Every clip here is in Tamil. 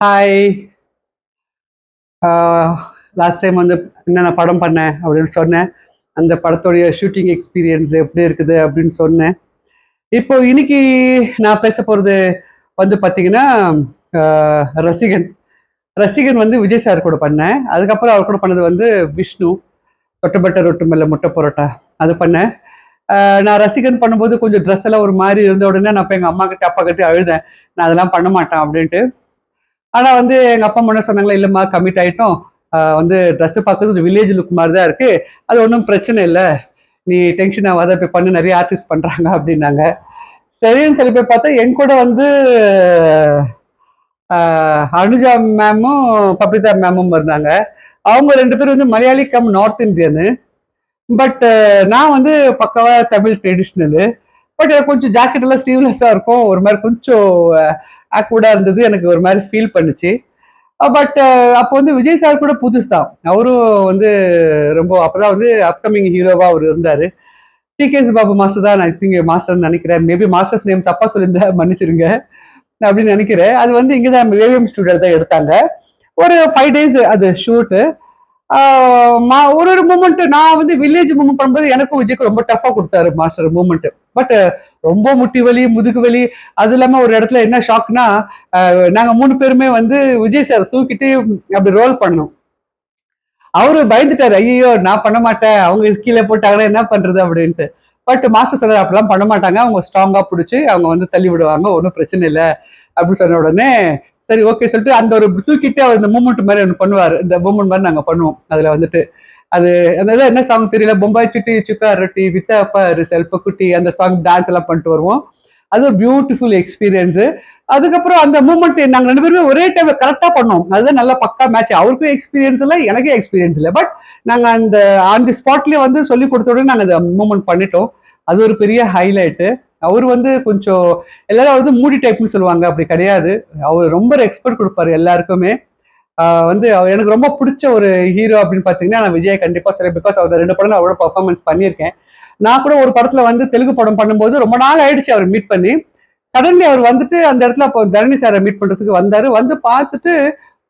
ஹாய். லாஸ்ட் டைம் வந்து என்னென்ன படம் பண்ணேன் அப்படின்னு சொன்னேன். அந்த படத்தோடைய ஷூட்டிங் எக்ஸ்பீரியன்ஸ் எப்படி இருக்குது அப்படின்னு சொன்னேன். இப்போ இன்னைக்கு நான் பேச போகிறது வந்து பார்த்தீங்கன்னா, ரசிகன். ரசிகன் வந்து விஜய் சார் கூட பண்ணேன். அதுக்கப்புறம் அவர் கூட பண்ணது வந்து விஷ்ணு. "தொட்டபெட்ட ரொட்டு மேல முட்டை பரோட்டா" அது பண்ணேன். நான் ரசிகன் பண்ணும்போது கொஞ்சம் ட்ரெஸ் எல்லாம் ஒரு மாதிரி இருந்த உடனே நான் போய் எங்கள் அம்மா கிட்ட அப்பா கிட்ட அழுதேன். நான் அதெல்லாம் பண்ண மாட்டேன் அப்படின்ட்டு. ஆனா வந்து எங்க அப்பா அம்மா என்ன சொன்னாங்களா, இல்லம்மா கமிட் ஆயிட்டோம். வந்து ட்ரெஸ் பார்க்கறது ஒரு வில்லேஜ் லுக் மாதிரி தான் இருக்கு. அது ஒன்றும் பிரச்சனை இல்லை. நீ டென்ஷன் ஆகாத போய் பண்ணு, நிறைய ஆர்டிஸ்ட் பண்றாங்க அப்படின்னாங்க. சரின்னு சொல்லி போய் பார்த்தா என் கூட வந்து அனுஜா மேமும் பபிதா மேமும் இருந்தாங்க. அவங்க ரெண்டு பேரும் வந்து Malayali come north Indian. But நான் வந்து பக்காவா தமிழ் ட்ரெடிஷ்னலு. பட் கொஞ்சம் ஜாக்கெட் எல்லாம் ஸ்லீவ்லெஸ்ஸா இருக்கும். ஒரு மாதிரி கொஞ்சம் ஆக்வர்டா இருந்தது. எனக்கு ஒரு மாதிரி ஃபீல் பண்ணுச்சு. பட் அப்போ வந்து விஜய் சார் கூட புதுசு தான். அவரும் வந்து ரொம்ப அப்பதான் வந்து அப்கமிங் ஹீரோவா அவர் இருந்தாரு. டி.கே.எஸ். பாபு மாஸ்டர் தான் ஐ திங்க் மாஸ்டர்ன்னு நினைக்கிறேன். மேபி மாஸ்டர்ஸ் நேம் தப்பா சொல்லியிருந்தா மன்னிச்சிருங்க அப்படின்னு நினைக்கிறேன். அது வந்து இங்கதான் ஏவிஎம் ஸ்டுடியோ தான் எடுத்தாங்க. ஒரு 5 டேஸ் அது ஷூட்டு. ஒரு ஒரு மூமெண்ட் நான் வந்து வில்லேஜ் மூமெண்ட் பண்ணும்போது எனக்கும் விஜய்க்கு ரொம்ப டஃபா கொடுத்தாரு மாஸ்டர் மூமெண்ட். பட் ரொம்ப முட்டி வலி, முதுகு வலி, அது இல்லாம ஒரு இடத்துல என்ன ஷாக்னா, நாங்க 3 பேருமே வந்து விஜய் சார் தூக்கிட்டு அப்படி ரோல் பண்ணோம். அவரு பயந்துட்டாரு, ஐயோ நான் பண்ண மாட்டேன், அவங்க கீழே போட்டாங்கன்னா என்ன பண்றது அப்படின்ட்டு. பட் மாஸ்டர் சார் அப்படிலாம் பண்ண மாட்டாங்க, அவங்க ஸ்ட்ராங்கா பிடிச்சி அவங்க வந்து தள்ளி விடுவாங்க, ஒன்றும் பிரச்சனை இல்லை அப்படின்னு சொன்ன உடனே சரி ஓகே சொல்லிட்டு அந்த ஒரு தூக்கிட்டு அவர் இந்த மூமெண்ட் மாதிரி ஒன்று பண்ணுவார். இந்த மூமெண்ட் மாதிரி நாங்கள் பண்ணுவோம். அதுல வந்துட்டு அது அந்த என்ன சாங் தெரியல, பொம்பாய் சிட்டி சுக்கா ரொட்டி வித்தாப்பாரு செல்ப குட்டி, அந்த சாங் டான்ஸ் எல்லாம் பண்ணிட்டு வருவோம். அது ஒரு பியூட்டிஃபுல் எக்ஸ்பீரியன்ஸ். அதுக்கப்புறம் அந்த மூமெண்ட் நாங்க ரெண்டு பேருமே ஒரே டைம் கரெக்டா பண்ணோம். அதுதான் நல்லா பக்கா மேட்ச். அவருக்கும் எக்ஸ்பீரியன்ஸ் இல்லை, எனக்கே எக்ஸ்பீரியன்ஸ் இல்லை. பட் நாங்க அந்த ஆன் தி ஸ்பாட்லயே வந்து சொல்லி கொடுத்த உடனே நாங்க அந்த மூமெண்ட் பண்ணிட்டோம். அது ஒரு பெரிய ஹைலைட்டு. அவர் வந்து கொஞ்சம் எல்லாரும் வந்து மூடி டைப்னு சொல்லுவாங்க, அப்படி கிடையாது. அவர் ரொம்ப எக்ஸ்பர்ட் கொடுப்பாரு எல்லாருக்குமே. வந்து எனக்கு ரொம்ப பிடிச்ச ஒரு ஹீரோ அப்படின்னு பாத்தீங்கன்னா நான் விஜய் கண்டிப்பா சொல்ல. பிகாஸ் அவர் 2 படம் நான் அவ்வளோ பர்ஃபார்மன்ஸ் பண்ணியிருக்கேன். நான் கூட ஒரு படத்துல வந்து தெலுங்கு படம் பண்ணும்போது ரொம்ப நாள் ஆயிடுச்சு அவர் மீட் பண்ணி. சடன்லி அவர் வந்துட்டு அந்த இடத்துல அப்போ தரணி சாரை மீட் பண்றதுக்கு வந்தாரு. வந்து பார்த்துட்டு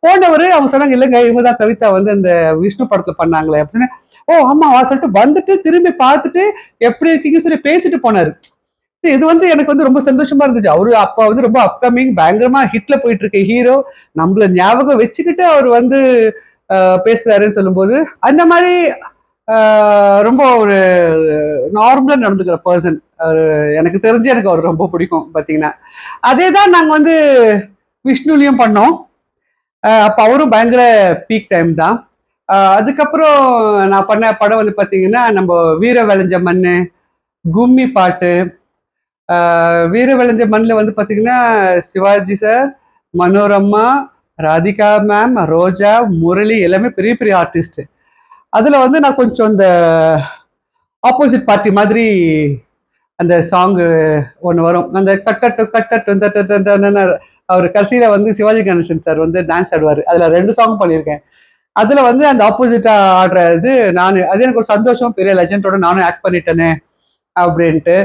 போனவரு அவங்க சொன்னாங்க, இல்லைங்க இவங்க தான் கவிதா வந்து அந்த விஷ்ணு படத்துல பண்ணாங்களே அப்படின்னு. ஓ ஆமாவா சொல்லிட்டு வந்துட்டு திரும்பி பார்த்துட்டு எப்படி இருக்கீங்க சொல்லி பேசிட்டு போனாரு. இது வந்து எனக்கு வந்து ரொம்ப சந்தோஷமா இருந்துச்சு. அவரு அப்ப வந்து ரொம்ப அப்கமிங் பயங்கரமா ஹிட்ல போயிட்டு இருக்க ஹீரோ, நம்மள ஞாபகம் வச்சுக்கிட்டு அவர் வந்து பேசுறாருன்னு சொல்லும்போது, அந்த மாதிரி ரொம்ப ஒரு நார்மலா நடந்துக்கிற பர்சன். எனக்கு தெரிஞ்சு எனக்கு அவர் ரொம்ப பிடிக்கும் பாத்தீங்கன்னா. அதே தான் நாங்க வந்து விஷ்ணுலயும் பண்ணோம். அப்ப அவரும் பயங்கர பீக் டைம் தான். அதுக்கப்புறம் நான் பண்ண படம் வந்து பாத்தீங்கன்னா, நம்ம வீர விளைஞ்ச மண்ணு, கும்மி பாட்டு, வீர விளைஞ்ச மண்ணில் வந்து பார்த்தீங்கன்னா சிவாஜி சார், மனோரமா, ராதிகா மேம், ரோஜா, முரளி எல்லாமே பெரிய பெரிய ஆர்டிஸ்ட். அதுல வந்து நான் கொஞ்சம் இந்த ஆப்போசிட் பார்ட்டி மாதிரி அந்த சாங் ஒன்று வரும். அந்த கட்டட்டு கட்டட்டு அவர் கடைசியில வந்து சிவாஜி கணேசன் சார் வந்து டான்ஸ் ஆடுவார். அதுல 2 சாங் பண்ணியிருக்கேன். அதுல வந்து அந்த ஆப்போசிட்டா ஆடுறது நான், அது எனக்கு ஒரு சந்தோஷம். பெரிய லெஜண்டோட நானும் ஆக்ட் பண்ணிட்டேனே அப்படின்ட்டு.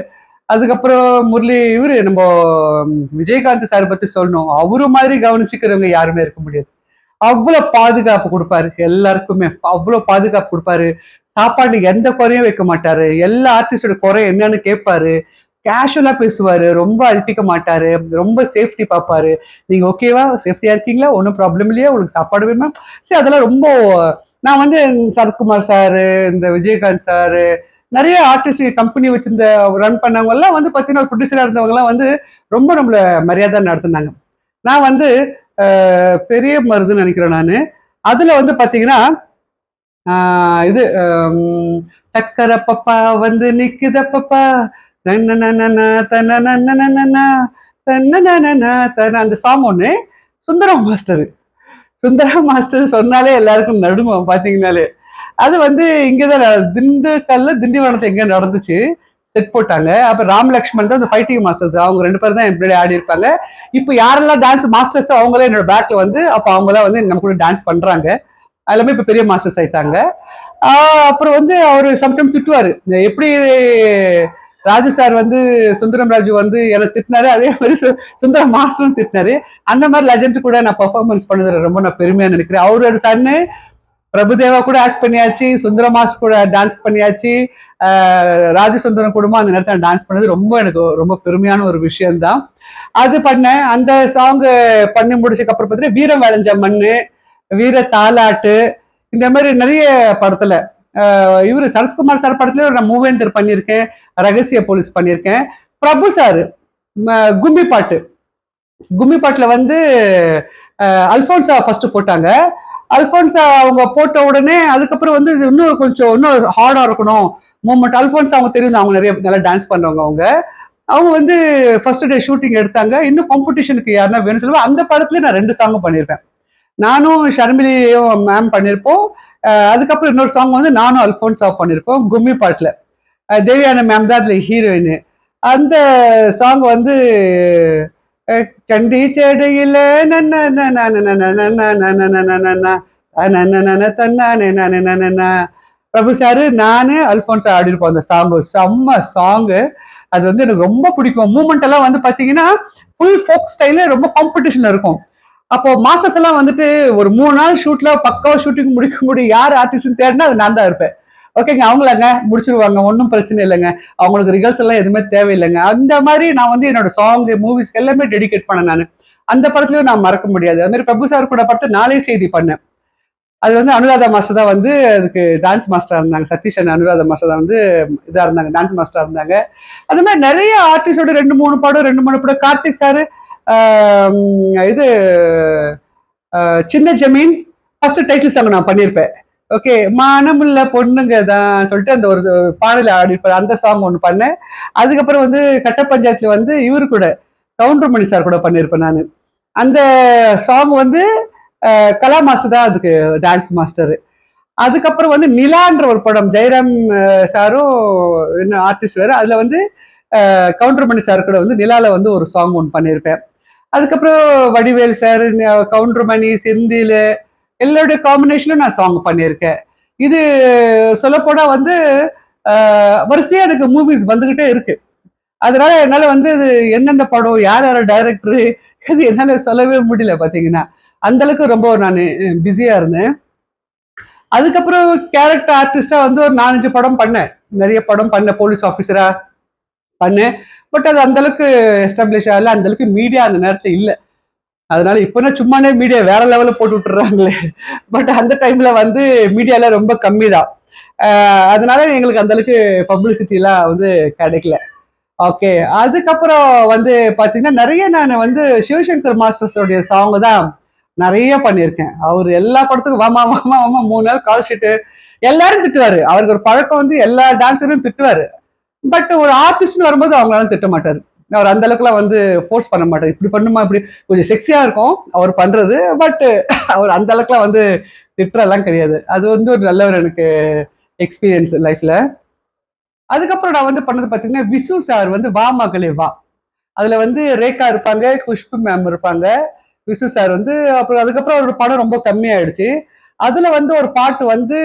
அதுக்கப்புறம் முரளி இவரு நம்ம விஜயகாந்த் சார் பத்தி சொல்லணும். அவரு மாதிரி கவனிச்சுக்கிறவங்க யாருமே இருக்க முடியாது. அவ்வளவு பாதுகாப்பு கொடுப்பாரு எல்லாருக்குமே. அவ்வளவு பாதுகாப்பு கொடுப்பாரு. சாப்பாடுல எந்த குறையும் வைக்க மாட்டாரு. எல்லா ஆர்டிஸ்டோட குறை என்னன்னு கேட்பாரு. கேஷுவலா பேசுவாரு. ரொம்ப அழட்டிக்க மாட்டாரு. ரொம்ப சேஃப்டி பார்ப்பாரு. நீங்க ஓகேவா, சேஃப்டியா இருக்கீங்களா, ஒன்றும் ப்ராப்ளம் இல்லையா, உங்களுக்கு சாப்பாடு வேணுமா, சரி அதெல்லாம் ரொம்ப. நான் வந்து சரத்குமார் சாரு, இந்த விஜயகாந்த் சாரு, நிறைய ஆர்டிஸ்ட் கம்பெனி வச்சிருந்த ரன் பண்ணவங்க எல்லாம் வந்து பாத்தீங்கன்னா ப்ரொடியூசரா இருந்தவங்க எல்லாம் வந்து ரொம்ப நம்மள மரியாதை நடத்தினாங்க. நான் வந்து பெரிய மருதுன்னு நினைக்கிறேன் நானு. அதுல வந்து பாத்தீங்கன்னா இது சக்கரை பப்பா வந்து நிக்குத பப்பா, அந்த சாங் ஒண்ணு. சுந்தரம் மாஸ்டர், சுந்தரம் மாஸ்டர் சொன்னாலே எல்லாருக்கும் நடுங்கும் பாத்தீங்கன்னாலே. அது வந்து இங்கதான் திண்டுக்கல்ல திண்டிவனத்தை எங்க நடந்துச்சு. செட் போட்டாங்க. அப்ப ராம் லக்ஷ்மன் தான் இந்த ஃபைட்டிங் மாஸ்டர்ஸ். அவங்க 2 பேரும் தான் எப்படி ஆடி இருப்பாங்க. இப்போ யாரெல்லாம் டான்ஸ் மாஸ்டர்ஸ் அவங்களே என்னோட பேக்ல வந்து அப்ப அவங்களாம் வந்து நம்ம கூட டான்ஸ் பண்றாங்க. எல்லாமே இப்ப பெரிய மாஸ்டர்ஸ் ஆயிட்டாங்க. அப்புறம் வந்து அவரு சம்டைம் திட்டுவாரு, எப்படி ராஜு சார் வந்து சுந்தரம் ராஜு வந்து எனக்கு திட்டினாரு, அதே மாதிரி சுந்தரம் மாஸ்டரும் திட்டினாரு. அந்த மாதிரி லெஜண்ட் கூட நான் பெர்ஃபார்மன்ஸ் பண்ணது ரொம்ப நான் பெருமையா நினைக்கிறேன். அவரோட சன்னு பிரபுதேவா கூட ஆக்ட் பண்ணியாச்சு, சுந்தர மாஸ் கூட டான்ஸ் பண்ணியாச்சு, ராஜு சுந்தரம் குடும்பம் அந்த நேரத்தில் டான்ஸ் பண்ணது ரொம்ப எனக்கு ரொம்ப பெருமையான ஒரு விஷயம்தான். அது பண்ணேன். அந்த சாங் பண்ணி முடிச்சதுக்கு அப்புறம் பார்த்தீங்கன்னா வீரம் வளைஞ்ச மண்ணு, வீர தாலாட்டு, இந்த மாதிரி நிறைய படத்துல இவரு சரத்குமார் சார் படத்துல நான் மூவேந்தர் பண்ணியிருக்கேன், ரகசிய போலீஸ் பண்ணியிருக்கேன். பிரபு சார் கும்மி பாட்டு, கும்மி பாட்டுல வந்து அல்போன்சா ஃபர்ஸ்ட் போட்டாங்க. அல்போன்சா அவங்க போட்ட உடனே அதுக்கப்புறம் வந்து இன்னும் கொஞ்சம் இன்னும் ஹார்டா இருக்கணும் மூமெண்ட். அல்போன்சா அவங்க தெரியும், அவங்க நிறைய நல்லா டான்ஸ் பண்றவங்க. அவங்க வந்து ஃபர்ஸ்ட் டே ஷூட்டிங் எடுத்தாங்க. இன்னும் காம்படிஷனுக்கு யாருன்னா வேணும்னு சொல்லுவாங்க. அந்த படத்துல நான் 2 சாங்கும் பண்ணியிருப்பேன். நானும் ஷர்மிலியும் மேம் பண்ணியிருப்போம். அதுக்கப்புறம் இன்னொரு சாங் வந்து நானும் அல்போன்சா பண்ணியிருப்போம் கும்மி பாட்டுல. தேவியான மேம் தான் அதுல ஹீரோயின். அந்த சாங் வந்து கண்டி செடையில பிரபு சாரு நானு அல்போன்சா ஆடி இருப்போம். அந்த சாங் செம்ம சாங்கு. அது வந்து எனக்கு ரொம்ப பிடிக்கும். மூமெண்ட் எல்லாம் வந்து பாத்தீங்கன்னா ஃபுல் ஃபோக் ஸ்டைல ரொம்ப காம்படிஷன் இருக்கும். அப்போ மாஸ்டர்ஸ் எல்லாம் வந்துட்டு ஒரு 3 நாள் ஷூட்ல பக்காவா ஷூட்டிங் முடிக்க முடியும். யார் ஆர்டிஸ்ட் தேடினா அது நான் தான் இருப்பேன். ஓகேங்க, அவங்களாங்க முடிச்சிருவாங்க, ஒன்றும் பிரச்சனை இல்லைங்க. அவங்களுக்கு ரிகர்சல் எல்லாம் எதுவுமே தேவையில்லைங்க. அந்த மாதிரி நான் வந்து என்னோட சாங் மூவிஸ்க்கு எல்லாமே டெடிகேட் பண்ணேன் நான். அந்த படத்துலயும் நான் மறக்க முடியாது. அது மாதிரி பிரபு சார் கூட பார்த்து நாளை செய்தி பண்ணேன். அது வந்து அனுராதா மாஸ்டர் தான் வந்து அதுக்கு டான்ஸ் மாஸ்டரா இருந்தாங்க. சதீஷ் அண்ட் அனுராதா மாஸ்டர் தான் வந்து இதா இருந்தாங்க, டான்ஸ் மாஸ்டரா இருந்தாங்க. அது மாதிரி நிறைய ஆர்டிஸ்டோட 2-3 படம் 2-3 படம். கார்த்திக் சாரு இது சின்ன ஜமீன் ஃபர்ஸ்ட் டைட்டில் சாங் நான் பண்ணியிருப்பேன். ஓகே, மானமுள்ள பொண்ணுங்க தான் சொல்லிட்டு அந்த ஒரு பாடல ஆடிப்பார். அந்த சாங் ஒன்று பண்ணேன். அதுக்கப்புறம் வந்து கட்ட பஞ்சாயத்துல வந்து இவரு கூட கவுண்டர்மணி சார் கூட பண்ணியிருப்பேன் நான். அந்த சாங் வந்து கலா மாஸ்டர் தான் அதுக்கு டான்ஸ் மாஸ்டர். அதுக்கப்புறம் வந்து நிலான்ற ஒரு படம், ஜெயராம் சாரும் என்ன ஆர்டிஸ்ட் வேற, அதுல வந்து கவுண்டர்மணி சார் கூட வந்து நிலால வந்து ஒரு சாங் ஒன்று பண்ணியிருப்பேன். அதுக்கப்புறம் வடிவேல் சார், கவுண்டர்மணி, செந்தில் எல்லாருடைய காம்பினேஷனும் நான் சாங் பண்ணியிருக்கேன். இது சொல்லப்போனா வந்து வரிசையா எனக்கு மூவிஸ் வந்துகிட்டே இருக்கு. அதனால என்னால வந்து இது எந்தெந்த படம், யார் யார டைரக்டர், இது என்னால சொல்லவே முடியல பாத்தீங்கன்னா. அந்த அளவுக்கு ரொம்ப நான் பிஸியா இருந்தேன். அதுக்கப்புறம் கேரக்டர் ஆர்டிஸ்டா வந்து ஒரு 4-5 படம் பண்ணேன். நிறைய படம் பண்ணேன், போலீஸ் ஆஃபீஸரா பண்ணேன். பட் அது அந்த அளவுக்கு எஸ்டாப்ளிஷ் ஆகல, அந்த அளவுக்கு மீடியா அந்த நேரத்துல இல்ல. அதனால இப்பனா சும்மானே மீடியா வேற லெவல்ல போட்டு விட்டுறாங்களே. பட் அந்த டைம்ல வந்து மீடியால ரொம்ப கம்மி தான். அதனால எங்களுக்கு அந்த அளவுக்கு பப்ளிசிட்டி எல்லாம் வந்து கிடைக்கல. ஓகே, அதுக்கப்புறம் வந்து பாத்தீங்கன்னா நிறைய நான் வந்து சிவசங்கர் மாஸ்டர்ஸோடைய சாங் தான் நிறைய பண்ணியிருக்கேன். அவர் எல்லா படத்துக்கும் வாமா வாமா வாமா 3 நாள் கால் ஷீட்டு எல்லாரும் திட்டுவாரு. அவருக்கு ஒரு பழக்கம் வந்து எல்லா டான்ஸரையும் திட்டுவாரு. பட் ஒரு ஆர்டிஸ்ட்னு வரும்போது அவங்களால திட்ட மாட்டாரு. அவர் அந்த அளவுக்குலாம் வந்து ஃபோர்ஸ் பண்ண மாட்டாரு. இப்படி பண்ணுமா, இப்படி கொஞ்சம் செக்ஸியா இருக்கும் அவர் பண்றது. பட் அவர் அந்த அளவுக்குலாம் வந்து திட்டுறலாம் கிடையாது. அது வந்து ஒரு நல்ல ஒரு எனக்கு எக்ஸ்பீரியன்ஸ் லைஃப்ல. அதுக்கப்புறம் நான் வந்து பண்ணது பாத்தீங்கன்னா விசு சார் வந்து வா மகளே வா. அதுல வந்து ரேகா இருப்பாங்க, குஷ்பு மேம் இருப்பாங்க, விசு சார் வந்து. அப்புறம் அதுக்கப்புறம் ஒரு படம் ரொம்ப கம்மியாயிடுச்சு. அதுல வந்து ஒரு பாட்டு வந்து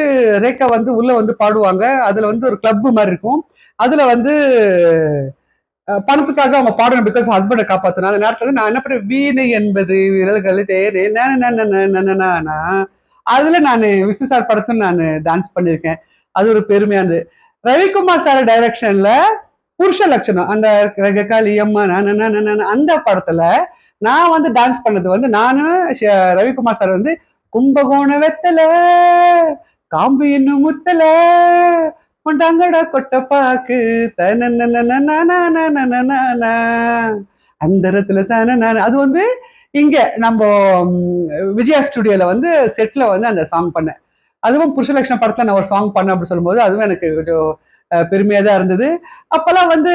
ரேகா வந்து உள்ள வந்து பாடுவாங்க. அதுல வந்து ஒரு கிளப் மாதிரி இருக்கும். அதுல வந்து பணத்துக்காக அவங்க பாடணும், பிகாஸ் ஹஸ்பண்டை காப்பாற்றணும். அந்த நேரத்துல நான் என்ன பண்ணேன், வீணை என்பது விரல்கள் தேரே அதுல நான் விசு சார் படத்துல நான் டான்ஸ் பண்ணியிருக்கேன். அது ஒரு பெருமையானது. ரவிக்குமார் சார் டைரக்ஷன்ல புருஷ லட்சணம், அந்த காளியம்மா அந்த படத்துல நான் வந்து டான்ஸ் பண்ணது வந்து நானும் ரவிக்குமார் சார் வந்து கும்பகோண வெத்தல காம்பு இன்னும் முத்தல கொண்டாங்கடா கொட்டப்பாக்கு அந்த இடத்துல தானே நான் அது வந்து இங்க நம்ம விஜயா ஸ்டுடியோல வந்து செட்ல வந்து அந்த சாங் பண்ணேன். அதுவும் புருஷலட்சண படத்துல நான் ஒரு சாங் பண்ணேன் அப்படின்னு சொல்லும்போது அதுவும் எனக்கு கொஞ்சம் பெருமையா தான் இருந்தது. அப்பெல்லாம் வந்து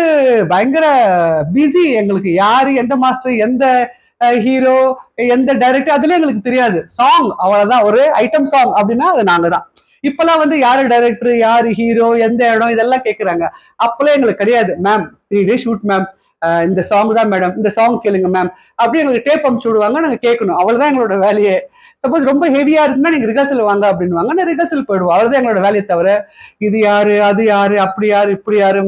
பயங்கர பிஸி. எங்களுக்கு யாரு எந்த மாஸ்டர் எந்த ஹீரோ எந்த டைரக்டர் அதுல எங்களுக்கு தெரியாது. சாங் அவ்வளவுதான், ஒரு ஐட்டம் சாங் அப்படின்னா அது நாங்க தான். இப்பெல்லாம் வந்து யாரு டைரக்டர் யாரு ஹீரோ எந்த இடம் இதெல்லாம் கேட்கறாங்க. அப்பெல்லாம் எங்களுக்கு கிடையாது. மேம் 3 days ஷூட் மேம், இந்த சாங் தான் மேடம், இந்த சாங் கேளுங்க மேம், அப்படி எங்களுக்கு டேப் அனுப்பிச்சு விடுவாங்க, நாங்க கேட்கணும். அவ்வளவுதான் எங்களோட வேலையே. சப்போஸ் ரொம்ப ஹெவியா இருக்குன்னா நீங்க ரிஹர்சல் வாங்க அப்படின்வாங்க, நான் ரிஹர்சல் போயிடுவோம். அவ்வளவுதான் எங்களோட வேலையை தவிர இது யாரு அது யாரு அப்படி யாரு இப்படி யாரு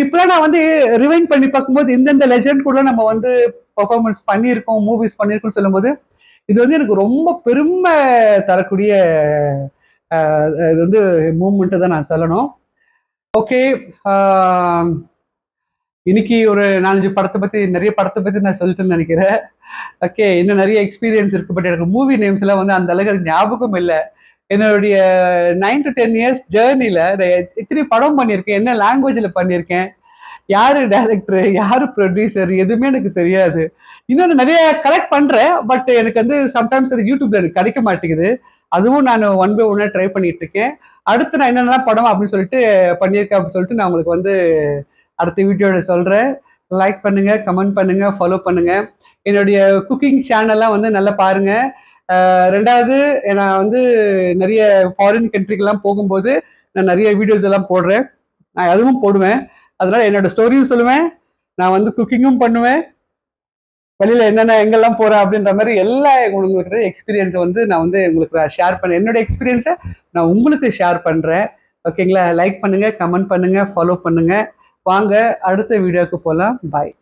இப்பெல்லாம் நான் வந்து ரிவைண்ட் பண்ணி பார்க்கும்போது இந்தந்த லெஜெண்ட் கூட நம்ம வந்து பெர்ஃபார்மன்ஸ் பண்ணியிருக்கோம், மூவிஸ் பண்ணியிருக்கோம்னு சொல்லும்போது, இது வந்து எனக்கு ரொம்ப பெருமை தரக்கூடிய இது வந்து மூவ்மெண்ட் தான் நான் சொல்லணும். ஓகே. இன்னைக்கு ஒரு 4, 5 படத்தை பத்தி நிறைய படத்தை பத்தி நான் சொல்லிட்டேன்னு நினைக்கிறேன். ஓகே, இன்னும் நிறைய எக்ஸ்பீரியன்ஸ் இருக்கு. பட் எனக்கு மூவி நேம்ஸ் எல்லாம் வந்து அந்த அளவுக்கு எனக்கு ஞாபகம் இல்லை. என்னுடைய 9 to 10 இயர்ஸ் ஜேர்னில இத்தனை படம் பண்ணியிருக்கேன், என்ன லாங்குவேஜ்ல பண்ணியிருக்கேன், யாரு டைரக்டர், யாரு ப்ரொடியூசர், எதுவுமே எனக்கு தெரியாது. இன்னொன்று நிறைய கலெக்ட் பண்றேன். பட் எனக்கு வந்து சம்டைம்ஸ் அது யூடியூப்ல எனக்கு கிடைக்க மாட்டேங்குது. அதுவும் நான் ஒன் பை ஒன்னா ட்ரை பண்ணிட்டு இருக்கேன். அடுத்து நான் என்னென்னலாம் படம் அப்படின்னு சொல்லிட்டு பண்ணியிருக்கேன் அப்படின்னு சொல்லிட்டு நான் உங்களுக்கு வந்து அடுத்த வீடியோட சொல்றேன். லைக் பண்ணுங்க, கமெண்ட் பண்ணுங்க, ஃபாலோ பண்ணுங்க. என்னுடைய குக்கிங் சேனல்லாம் வந்து நல்லா பாருங்க. ரெண்டாவது, நான் வந்து நிறைய ஃபாரின் கண்ட்ரிக்கெல்லாம் போகும்போது நான் நிறைய வீடியோஸ் எல்லாம் போடுறேன். நான் அதுவும் போடுவேன். அதனால என்னோட ஸ்டோரியும் சொல்லுவேன். நான் வந்து குக்கிங்கும் பண்ணுவேன். வெளியில என்னென்ன எங்கெல்லாம் போறேன் அப்படின்ற மாதிரி எல்லா உங்களுக்கு எக்ஸ்பீரியன்ஸை வந்து நான் வந்து உங்களுக்கு ஷேர் பண்ணேன். என்னோட எக்ஸ்பீரியன்ஸை நான் உங்களுக்கு ஷேர் பண்றேன். ஓகேங்களா? லைக் பண்ணுங்க, கமெண்ட் பண்ணுங்க, ஃபாலோ பண்ணுங்க. வாங்க அடுத்த வீடியோக்கு போகலாம். பாய்.